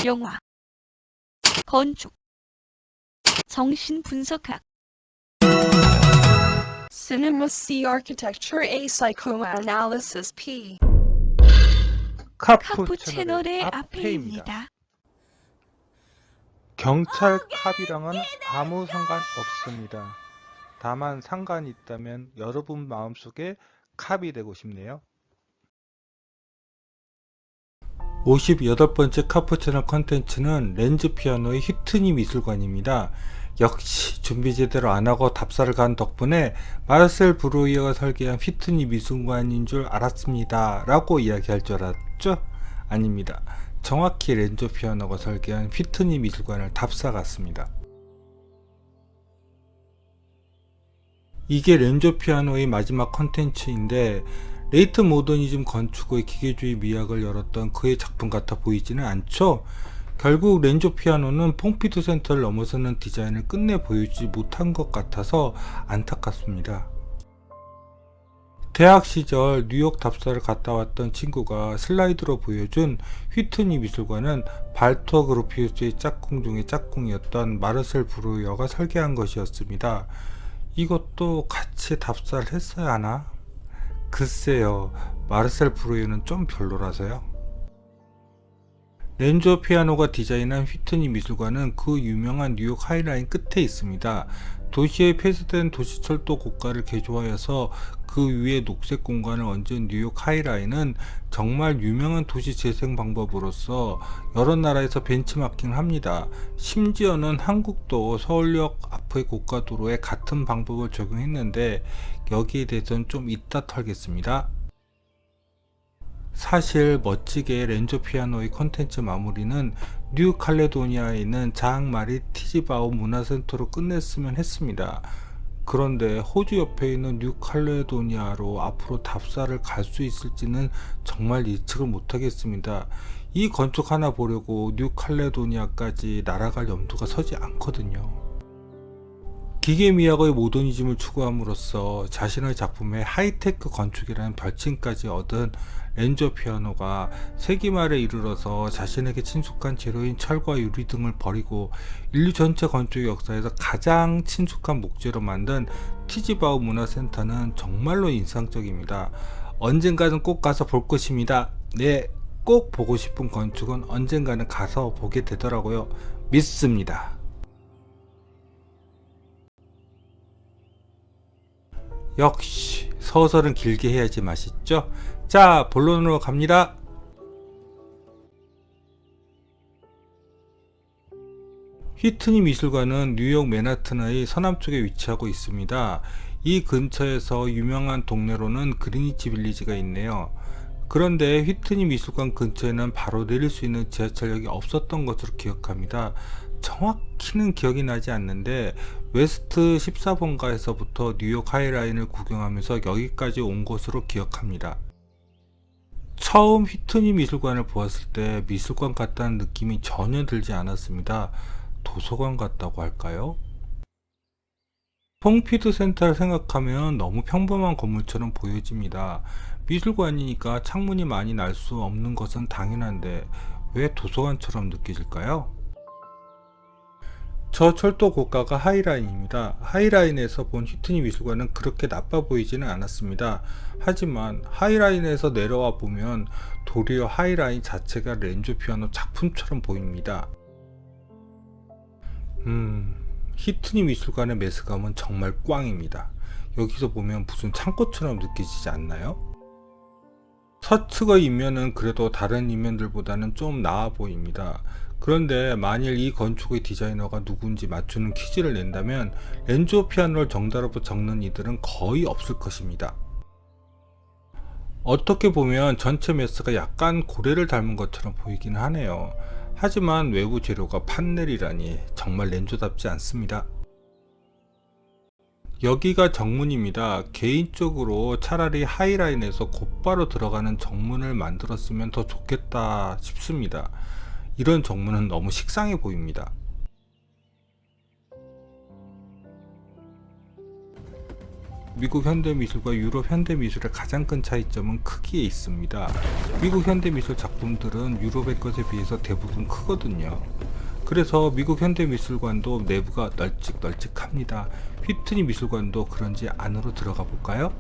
영화, 건축, 정신분석학, Cinema C Architecture A Psychoanalysis P. 카푸 채널의 앞에입니다. 경찰 캅이랑은 아무 상관 없습니다. 다만 상관이 있다면 여러분 마음속에 캅이 되고 싶네요. 58번째 카푸 채널 컨텐츠는 렌즈 피아노의 휘트니 미술관입니다. 역시 준비 제대로 안하고 답사를 간 덕분에 마르셀 브로이어가 설계한 휘트니 미술관인 줄 알았습니다 라고 이야기할 줄 알았죠? 아닙니다. 정확히 렌조 피아노가 설계한 휘트니 미술관을 답사 갔습니다. 이게 렌조 피아노의 마지막 컨텐츠인데 레이트 모더니즘 건축의 기계주의 미학을 열었던 그의 작품 같아 보이지는 않죠? 결국 렌조 피아노는 퐁피두 센터를 넘어서는 디자인을 끝내 보여주지 못한 것 같아서 안타깝습니다. 대학 시절 뉴욕 답사를 갔다 왔던 친구가 슬라이드로 보여준 휘트니 미술관은 발토 그로피우스의 짝꿍 중의 짝꿍이었던 마르셀 브로이어가 설계한 것이었습니다. 이것도 같이 답사를 했어야 하나? 글쎄요, 마르셀 브로이어는 좀 별로라서요. 렌조 피아노가 디자인한 휘트니 미술관은 그 유명한 뉴욕 하이라인 끝에 있습니다. 도시의 폐쇄된 도시철도 고가를 개조하여서 그 위에 녹색 공간을 얹은 뉴욕 하이라인은 정말 유명한 도시 재생 방법으로서 여러 나라에서 벤치마킹을 합니다. 심지어는 한국도 서울역 앞의 고가도로에 같은 방법을 적용했는데 여기에 대해서는 좀 이따 털겠습니다. 사실 멋지게 렌조 피아노의 컨텐츠 마무리는 뉴 칼레도니아에 있는 자앙마리 티지바오 문화센터로 끝냈으면 했습니다. 그런데 호주 옆에 있는 뉴 칼레도니아로 앞으로 답사를 갈 수 있을지는 정말 예측을 못하겠습니다. 이 건축 하나 보려고 뉴 칼레도니아까지 날아갈 염두가 서지 않거든요. 기계미학의 모더니즘을 추구함으로써 자신의 작품에 하이테크 건축이라는 별칭까지 얻은 렌조 피아노가 세기 말에 이르러서 자신에게 친숙한 재료인 철과 유리 등을 버리고 인류 전체 건축 역사에서 가장 친숙한 목재로 만든 티지바오 문화센터는 정말로 인상적입니다. 언젠가는 꼭 가서 볼 것입니다. 네, 꼭 보고 싶은 건축은 언젠가는 가서 보게 되더라고요. 믿습니다. 역시 서설은 길게 해야지 맛있죠? 자, 본론으로 갑니다. 휘트니 미술관은 뉴욕 맨하튼의 서남쪽에 위치하고 있습니다. 이 근처에서 유명한 동네로는 그리니치 빌리지가 있네요. 그런데 휘트니 미술관 근처에는 바로 내릴 수 있는 지하철역이 없었던 것으로 기억합니다. 정확히는 기억이 나지 않는데 웨스트 14번가에서부터 뉴욕 하이라인을 구경하면서 여기까지 온 것으로 기억합니다. 처음 휘트니 미술관을 보았을 때 미술관 같다는 느낌이 전혀 들지 않았습니다. 도서관 같다고 할까요? 퐁피두 센터를 생각하면 너무 평범한 건물처럼 보여집니다. 미술관이니까 창문이 많이 날 수 없는 것은 당연한데 왜 도서관처럼 느껴질까요? 저 철도 고가가 하이라인입니다. 하이라인에서 본 휘트니 미술관은 그렇게 나빠 보이지는 않았습니다. 하지만 하이라인에서 내려와 보면 도리어 하이라인 자체가 렌조 피아노 작품처럼 보입니다. 휘트니 미술관의 매스감은 정말 꽝입니다. 여기서 보면 무슨 창고처럼 느껴지지 않나요? 서측의 인면은 그래도 다른 인면들보다는 좀 나아 보입니다. 그런데 만일 이 건축의 디자이너가 누군지 맞추는 퀴즈를 낸다면 렌조 피아노를 정답으로 적는 이들은 거의 없을 것입니다. 어떻게 보면 전체 매스가 약간 고래를 닮은 것처럼 보이긴 하네요. 하지만 외부 재료가 판넬이라니 정말 렌조답지 않습니다. 여기가 정문입니다. 개인적으로 차라리 하이라인에서 곧바로 들어가는 정문을 만들었으면 더 좋겠다 싶습니다. 이런 정문은 너무 식상해 보입니다. 미국 현대미술과 유럽 현대미술의 가장 큰 차이점은 크기에 있습니다. 미국 현대미술 작품들은 유럽의 것에 비해서 대부분 크거든요. 그래서 미국 현대미술관도 내부가 널찍널찍합니다. 휘트니 미술관도 그런지 안으로 들어가 볼까요?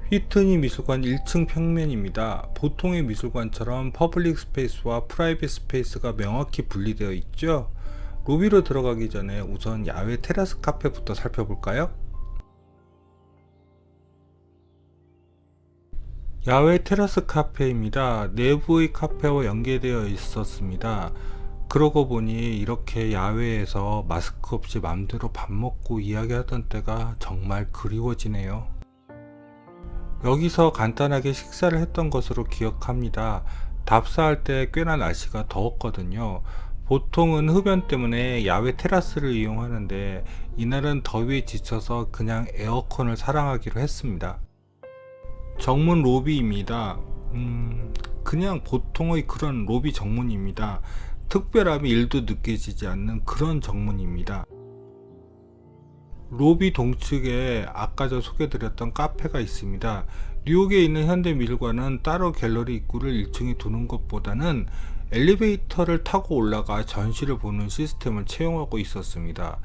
휘트니 미술관 1층 평면입니다. 보통의 미술관처럼 퍼블릭 스페이스와 프라이빗 스페이스가 명확히 분리되어 있죠. 로비로 들어가기 전에 우선 야외 테라스 카페부터 살펴볼까요? 야외 테라스 카페입니다. 내부의 카페와 연계되어 있었습니다. 그러고 보니 이렇게 야외에서 마스크 없이 맘대로 밥 먹고 이야기하던 때가 정말 그리워지네요. 여기서 간단하게 식사를 했던 것으로 기억합니다. 답사할 때 꽤나 날씨가 더웠거든요. 보통은 흡연 때문에 야외 테라스를 이용하는데 이날은 더위에 지쳐서 그냥 에어컨을 사랑하기로 했습니다. 정문 로비입니다. 그냥 보통의 그런 로비 정문입니다. 특별함이 1도 느껴지지 않는 그런 정문입니다. 로비 동측에 아까 저 소개드렸던 카페가 있습니다. 뉴욕에 있는 현대미술관은 따로 갤러리 입구를 1층에 두는 것보다는 엘리베이터를 타고 올라가 전시를 보는 시스템을 채용하고 있었습니다.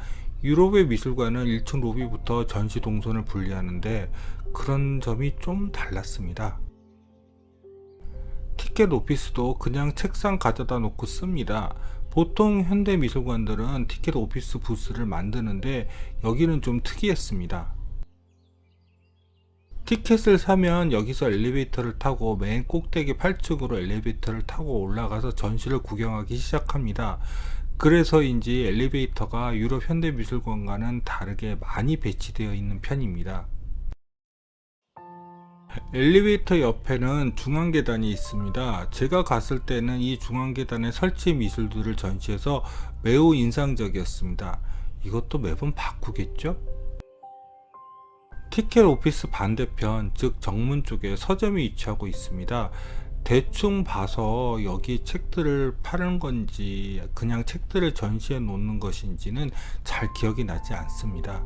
유럽의 미술관은 1층 로비부터 전시 동선을 분리하는데 그런 점이 좀 달랐습니다. 티켓 오피스도 그냥 책상 가져다 놓고 씁니다. 보통 현대미술관들은 티켓 오피스 부스를 만드는데 여기는 좀 특이했습니다. 티켓을 사면 여기서 엘리베이터를 타고 맨 꼭대기 8층으로 엘리베이터를 타고 올라가서 전시를 구경하기 시작합니다. 그래서인지 엘리베이터가 유럽 현대미술관과는 다르게 많이 배치되어 있는 편입니다. 엘리베이터 옆에는 중앙계단이 있습니다. 제가 갔을 때는 이 중앙계단의 설치 미술들을 전시해서 매우 인상적이었습니다. 이것도 매번 바꾸겠죠? 티켓 오피스 반대편, 즉 정문 쪽에 서점이 위치하고 있습니다. 대충 봐서 여기 책들을 파는 건지 그냥 책들을 전시해 놓는 것인지는 잘 기억이 나지 않습니다.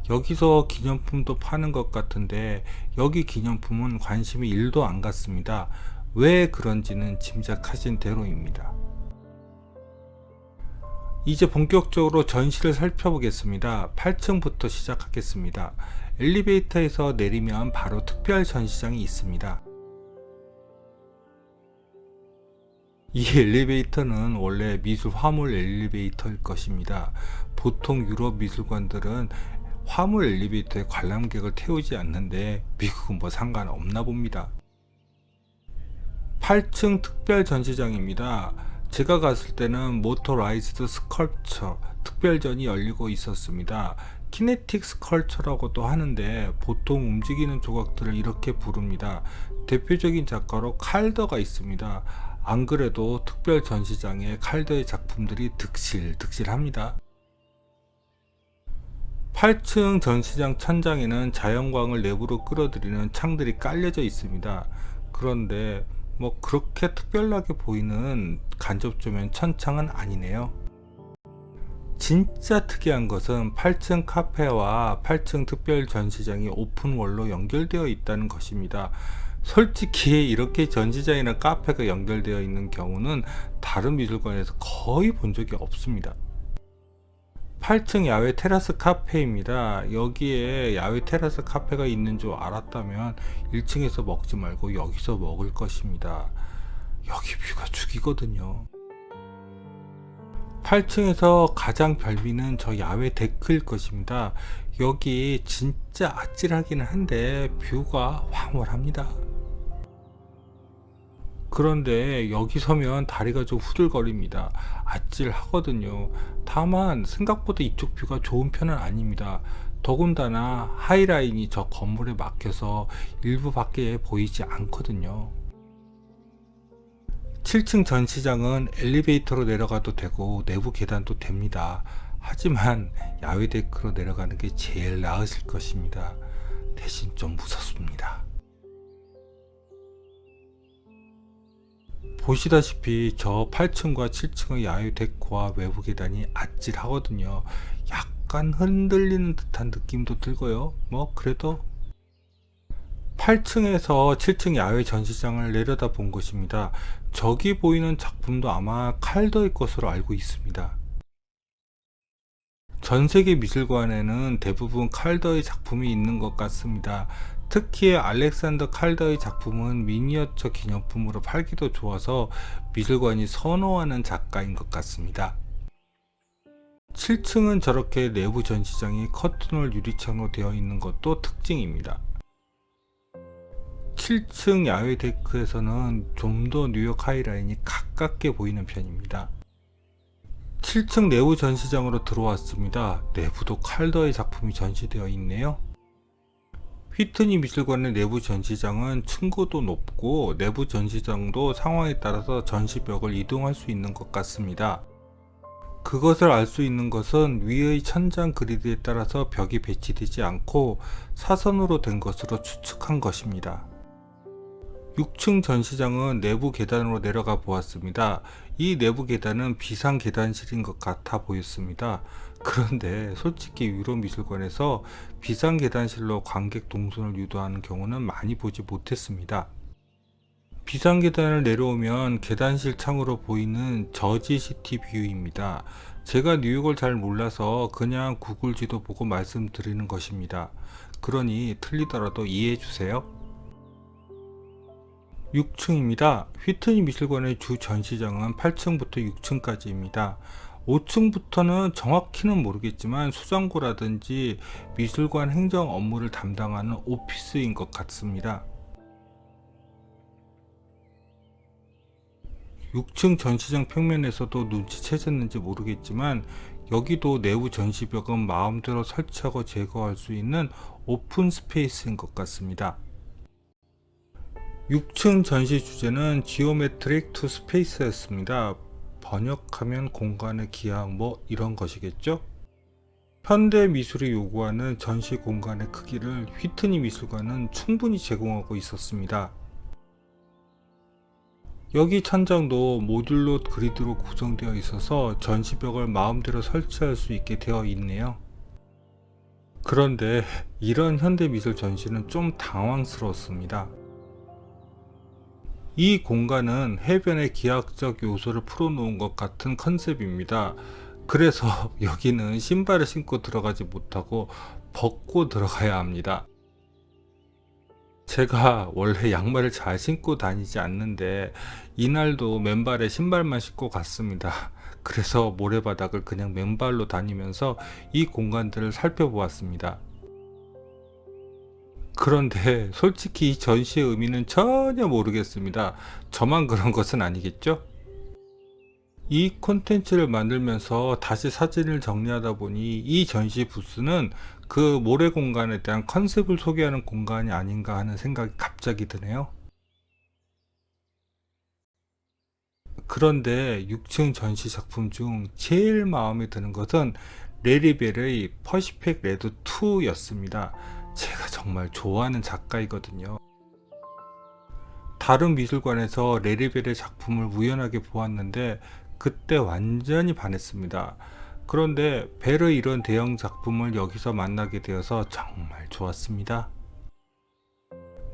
여기서 기념품도 파는 것 같은데 여기 기념품은 관심이 1도 안 갔습니다. 왜 그런지는 짐작하신 대로입니다. 이제 본격적으로 전시를 살펴보겠습니다. 8층부터 시작하겠습니다. 엘리베이터에서 내리면 바로 특별 전시장이 있습니다. 이 엘리베이터는 원래 미술 화물 엘리베이터일 것입니다. 보통 유럽 미술관들은 화물 엘리베이터에 관람객을 태우지 않는데 미국은 뭐 상관없나 봅니다. 8층 특별 전시장입니다. 제가 갔을 때는 모터라이즈드 스컬프처 특별전이 열리고 있었습니다. 키네틱 스컬처라고도 하는데 보통 움직이는 조각들을 이렇게 부릅니다. 대표적인 작가로 칼더가 있습니다. 안 그래도 특별 전시장에 칼더의 작품들이 득실득실합니다. 8층 전시장 천장에는 자연광을 내부로 끌어들이는 창들이 깔려져 있습니다. 그런데 뭐 그렇게 특별하게 보이는 간접조명 천창은 아니네요. 진짜 특이한 것은 8층 카페와 8층 특별 전시장이 오픈월로 연결되어 있다는 것입니다. 솔직히 이렇게 전시장이나 카페가 연결되어 있는 경우는 다른 미술관에서 거의 본 적이 없습니다. 8층 야외 테라스 카페입니다. 여기에 야외 테라스 카페가 있는 줄 알았다면 1층에서 먹지 말고 여기서 먹을 것입니다. 여기 뷰가 죽이거든요. 8층에서 가장 별미는 저 야외 데크일 것입니다. 여기 진짜 아찔하기는 한데 뷰가 황홀합니다. 그런데 여기 서면 다리가 좀 후들거립니다. 아찔하거든요. 다만 생각보다 이쪽 뷰가 좋은 편은 아닙니다. 더군다나 하이라인이 저 건물에 막혀서 일부 밖에 보이지 않거든요. 7층 전시장은 엘리베이터로 내려가도 되고 내부 계단도 됩니다. 하지만 야외 데크로 내려가는 게 제일 나으실 것입니다. 대신 좀 무섭습니다. 보시다시피 저 8층과 7층의 야외 데코와 외부 계단이 아찔하거든요. 약간 흔들리는 듯한 느낌도 들고요. 뭐 그래도 8층에서 7층 야외 전시장을 내려다 본 것입니다. 저기 보이는 작품도 아마 칼더의 것으로 알고 있습니다. 전 세계 미술관에는 대부분 칼더의 작품이 있는 것 같습니다. 특히 알렉산더 칼더의 작품은 미니어처 기념품으로 팔기도 좋아서 미술관이 선호하는 작가인 것 같습니다. 7층은 저렇게 내부 전시장이 커튼홀 유리창으로 되어 있는 것도 특징입니다. 7층 야외 데크에서는 좀 더 뉴욕 하이라인이 가깝게 보이는 편입니다. 7층 내부 전시장으로 들어왔습니다. 내부도 칼더의 작품이 전시되어 있네요. 휘트니 미술관의 내부 전시장은 층고도 높고 내부 전시장도 상황에 따라서 전시벽을 이동할 수 있는 것 같습니다. 그것을 알 수 있는 것은 위의 천장 그리드에 따라서 벽이 배치되지 않고 사선으로 된 것으로 추측한 것입니다. 6층 전시장은 내부 계단으로 내려가 보았습니다. 이 내부 계단은 비상 계단실인 것 같아 보였습니다. 그런데 솔직히 유럽 미술관에서 비상 계단실로 관객 동선을 유도하는 경우는 많이 보지 못했습니다. 비상 계단을 내려오면 계단실 창으로 보이는 저지 시티 뷰입니다. 제가 뉴욕을 잘 몰라서 그냥 구글 지도 보고 말씀드리는 것입니다. 그러니 틀리더라도 이해해 주세요. 6층입니다. 휘트니 미술관의 주 전시장은 8층부터 6층까지입니다. 5층부터는 정확히는 모르겠지만 수장고라든지 미술관 행정 업무를 담당하는 오피스인 것 같습니다. 6층 전시장 평면에서도 눈치채셨는지 모르겠지만 여기도 내부 전시벽은 마음대로 설치하고 제거할 수 있는 오픈 스페이스인 것 같습니다. 6층 전시 주제는 지오메트릭 투 스페이스였습니다. 번역하면 공간의 기하 뭐 이런 것이겠죠? 현대 미술이 요구하는 전시 공간의 크기를 휘트니 미술관은 충분히 제공하고 있었습니다. 여기 천장도 모듈러 그리드로 구성되어 있어서 전시벽을 마음대로 설치할 수 있게 되어 있네요. 그런데 이런 현대 미술 전시는 좀 당황스러웠습니다. 이 공간은 해변의 기하학적 요소를 풀어놓은 것 같은 컨셉입니다. 그래서 여기는 신발을 신고 들어가지 못하고 벗고 들어가야 합니다. 제가 원래 양말을 잘 신고 다니지 않는데 이날도 맨발에 신발만 신고 갔습니다. 그래서 모래바닥을 그냥 맨발로 다니면서 이 공간들을 살펴보았습니다. 그런데 솔직히 이 전시의 의미는 전혀 모르겠습니다. 저만 그런 것은 아니겠죠? 이 콘텐츠를 만들면서 다시 사진을 정리하다 보니 이 전시 부스는 그 모래 공간에 대한 컨셉을 소개하는 공간이 아닌가 하는 생각이 갑자기 드네요. 그런데 6층 전시 작품 중 제일 마음에 드는 것은 레리벨의 퍼시픽 레드 2였습니다. 제가 정말 좋아하는 작가이거든요. 다른 미술관에서 레리벨의 작품을 우연하게 보았는데 그때 완전히 반했습니다. 그런데 벨의 이런 대형 작품을 여기서 만나게 되어서 정말 좋았습니다.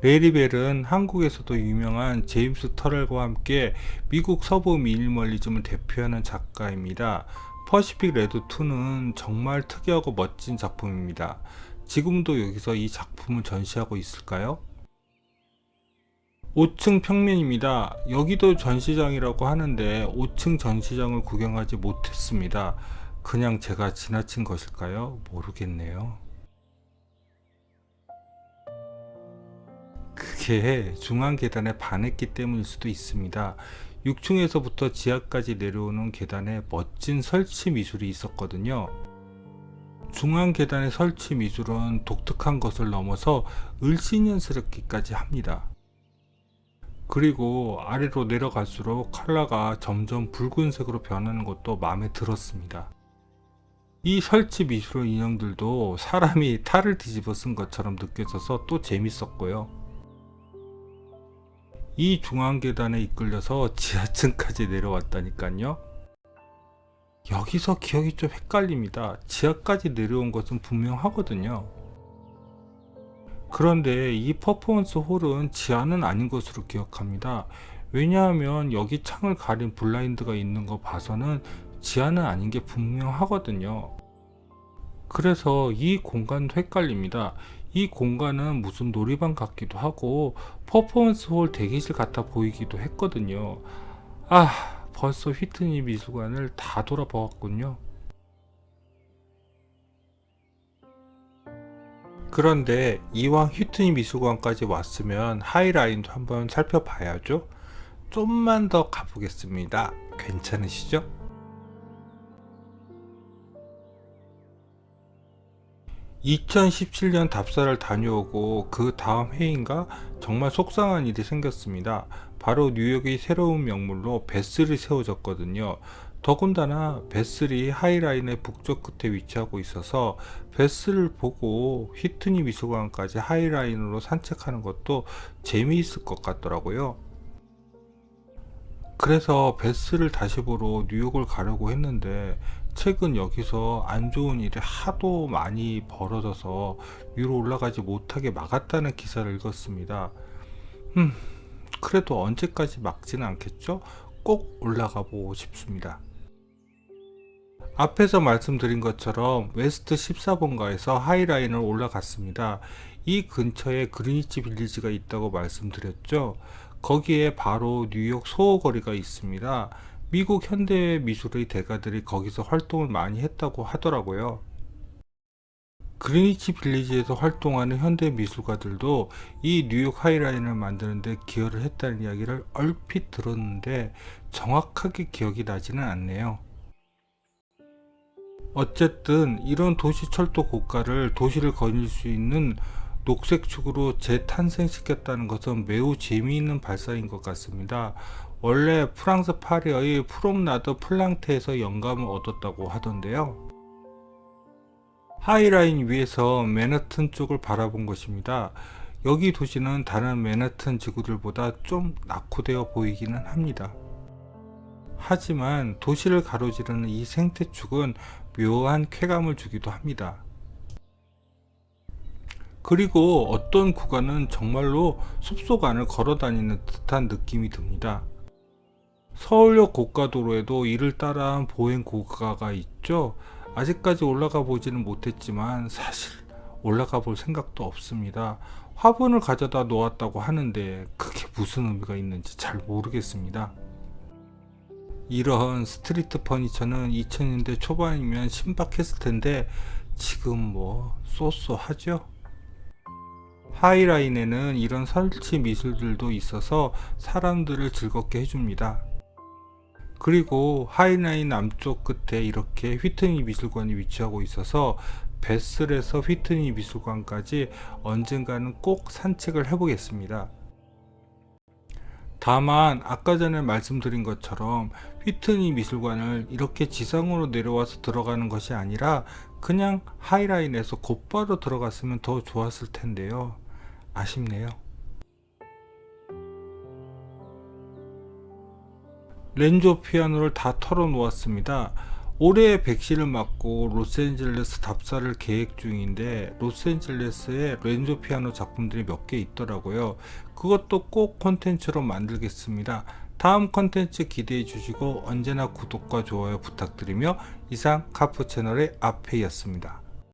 레리벨은 한국에서도 유명한 제임스 터렐과 함께 미국 서부 미니멀리즘을 대표하는 작가입니다. 퍼시픽 레드 2는 정말 특이하고 멋진 작품입니다. 지금도 여기서 이 작품을 전시하고 있을까요? 5층 평면입니다. 여기도 전시장이라고 하는데 5층 전시장을 구경하지 못했습니다. 그냥 제가 지나친 것일까요? 모르겠네요. 그게 중앙 계단에 반했기 때문일 수도 있습니다. 6층에서부터 지하까지 내려오는 계단에 멋진 설치 미술이 있었거든요. 중앙 계단의 설치 미술은 독특한 것을 넘어서 을씨년스럽기까지 합니다. 그리고 아래로 내려갈수록 컬러가 점점 붉은색으로 변하는 것도 마음에 들었습니다. 이 설치 미술의 인형들도 사람이 탈을 뒤집어 쓴 것처럼 느껴져서 또 재밌었고요. 이 중앙 계단에 이끌려서 지하층까지 내려왔다니까요. 여기서 기억이 좀 헷갈립니다. 지하까지 내려온 것은 분명하거든요. 그런데 이 퍼포먼스 홀은 지하는 아닌 것으로 기억합니다. 왜냐하면 여기 창을 가린 블라인드가 있는 거 봐서는 지하는 아닌 게 분명하거든요. 그래서 이 공간도 헷갈립니다. 이 공간은 무슨 놀이방 같기도 하고 퍼포먼스 홀 대기실 같아 보이기도 했거든요. 벌써 휘트니 미술관을 다 돌아보았군요. 그런데 이왕 휘트니 미술관까지 왔으면 하이라인도 한번 살펴봐야죠. 좀만 더 가보겠습니다. 괜찮으시죠? (2017년) 답사를 다녀오고 그 다음 해인가 정말 속상한 일이 생겼습니다. 바로 뉴욕의 새로운 명물로 베슬이 세워졌거든요. 더군다나 베슬이 하이라인의 북쪽 끝에 위치하고 있어서 베슬을 보고 휘트니 미술관까지 하이라인으로 산책하는 것도 재미있을 것 같더라고요. 그래서 베스를 다시 보러 뉴욕을 가려고 했는데 최근 여기서 안 좋은 일이 하도 많이 벌어져서 위로 올라가지 못하게 막았다는 기사를 읽었습니다. 그래도 언제까지 막지는 않겠죠? 꼭 올라가 보고 싶습니다. 앞에서 말씀드린 것처럼 웨스트 14번가에서 하이라인을 올라갔습니다. 이 근처에 그리니치 빌리지가 있다고 말씀드렸죠. 거기에 바로 뉴욕 소호거리가 있습니다. 미국 현대 미술의 대가들이 거기서 활동을 많이 했다고 하더라고요. 그리니치 빌리지에서 활동하는 현대 미술가들도 이 뉴욕 하이라인을 만드는데 기여를 했다는 이야기를 얼핏 들었는데 정확하게 기억이 나지는 않네요. 어쨌든 이런 도시 철도 고가를 도시를 거닐 수 있는 녹색축으로 재탄생시켰다는 것은 매우 재미있는 발상인 것 같습니다. 원래 프랑스 파리의 프롬나드 플랑테에서 영감을 얻었다고 하던데요. 하이라인 위에서 맨하튼 쪽을 바라본 것입니다. 여기 도시는 다른 맨하튼 지구들보다 좀 낙후되어 보이기는 합니다. 하지만 도시를 가로지르는 이 생태축은 묘한 쾌감을 주기도 합니다. 그리고 어떤 구간은 정말로 숲속 안을 걸어다니는 듯한 느낌이 듭니다. 서울역 고가도로에도 이를 따라한 보행 고가가 있죠. 아직까지 올라가 보지는 못했지만 사실 올라가 볼 생각도 없습니다. 화분을 가져다 놓았다고 하는데 그게 무슨 의미가 있는지 잘 모르겠습니다. 이런 스트리트 퍼니처는 2000년대 초반이면 신박했을 텐데 지금 뭐 쏘쏘하죠? 하이라인에는 이런 설치 미술들도 있어서 사람들을 즐겁게 해줍니다. 그리고 하이라인 남쪽 끝에 이렇게 휘트니 미술관이 위치하고 있어서 베슬에서 휘트니 미술관까지 언젠가는 꼭 산책을 해보겠습니다. 다만 아까 전에 말씀드린 것처럼 휘트니 미술관을 이렇게 지상으로 내려와서 들어가는 것이 아니라 그냥 하이라인에서 곧바로 들어갔으면 더 좋았을 텐데요. 아쉽네요. 렌조 피아노를 다 털어 놓았습니다. 올해 백신을 맞고 로스앤젤레스 답사를 계획 중인데 로스앤젤레스에 렌조 피아노 작품들이 몇 개 있더라고요. 그것도 꼭 콘텐츠로 만들겠습니다. 다음 콘텐츠 기대해 주시고 언제나 구독과 좋아요 부탁드리며 이상 카프 채널의 아페이였습니다.